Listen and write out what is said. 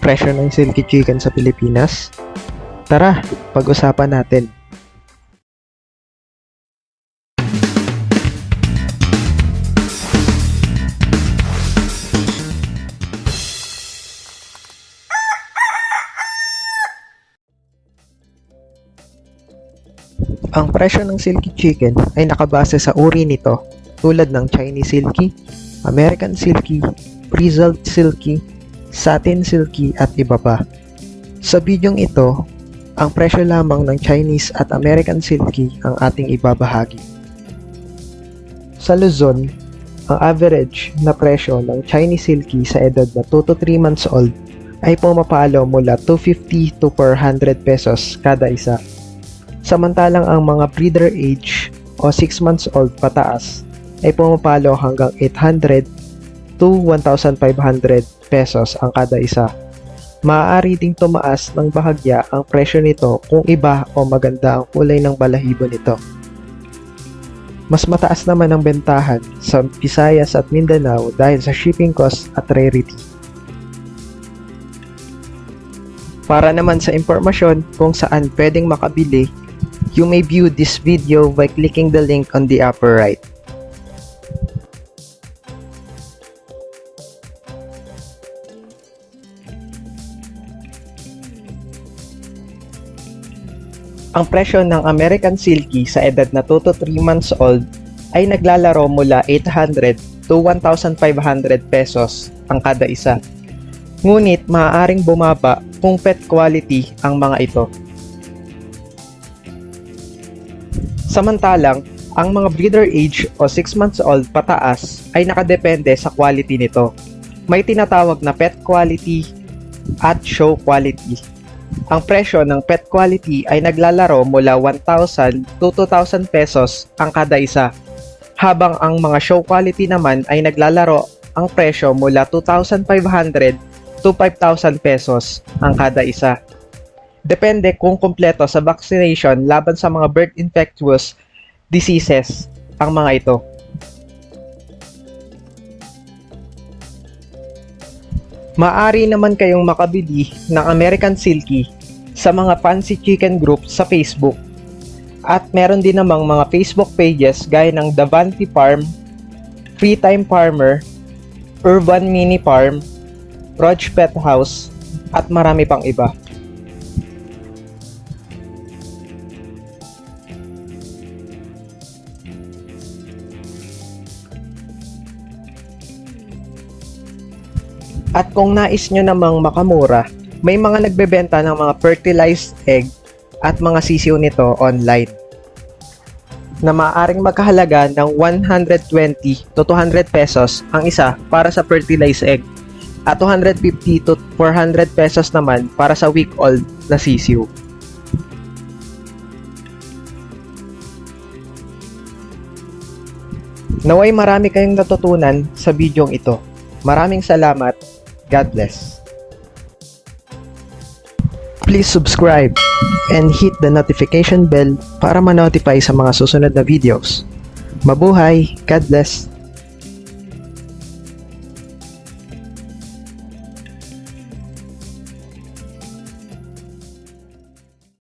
Presyo ng Silky Chicken sa Pilipinas? Tara, pag-usapan natin. Ang presyo ng Silky Chicken ay nakabase sa uri nito tulad ng Chinese Silky, American Silky, Frizzled Silky, Satin Silky at iba pa. Sa bidyong ito, ang presyo lamang ng Chinese at American Silky ang ating ibabahagi. Sa Luzon, ang average na presyo ng Chinese Silky sa edad na 2 to 3 months old ay pumapalo mula 250 to 400 pesos kada isa. Samantalang ang mga breeder age o 6 months old pataas ay pumapalo hanggang 800 to 1,500 pesos ang kada isa. Maaari ding tumaas ng bahagya ang presyo nito kung iba o maganda ang kulay ng balahibo nito. Mas mataas naman ang bentahan sa Visayas at Mindanao dahil sa shipping cost at rarity. Para naman sa impormasyon kung saan pwedeng makabili, you may view this video by clicking the link on the upper right. Ang presyo ng American Silky sa edad na 2 to 3 months old ay naglalaro mula 800 to 1,500 pesos ang kada isa. Ngunit maaaring bumaba kung pet quality ang mga ito. Samantalang, ang mga breeder age o 6 months old pataas ay nakadepende sa quality nito. May tinatawag na pet quality at show quality. Ang presyo ng pet quality ay naglalaro mula 1,000 to 2,000 pesos ang kada isa, habang ang mga show quality naman ay naglalaro ang presyo mula 2,500 to 5,000 pesos ang kada isa. Depende kung kumpleto sa vaccination laban sa mga bird infectious diseases ang mga ito. Maaari naman kayong makabili ng American Silky sa mga fancy chicken group sa Facebook. At meron din namang mga Facebook pages gaya ng Davanti Farm, Free Time Farmer, Urban Mini Farm, Roach Pet House, at marami pang iba. At kung nais nyo namang makamura, may mga nagbebenta ng mga fertilized egg at mga sisiw nito online na maaaring magkahalaga ng 120 to 200 pesos ang isa para sa fertilized egg at 250 to 400 pesos naman para sa week-old na sisiw. Naway marami kayong natutunan sa bidyong ito. Maraming salamat. God bless. Please subscribe and hit the notification bell para ma-notify sa mga susunod na videos. Mabuhay! God bless!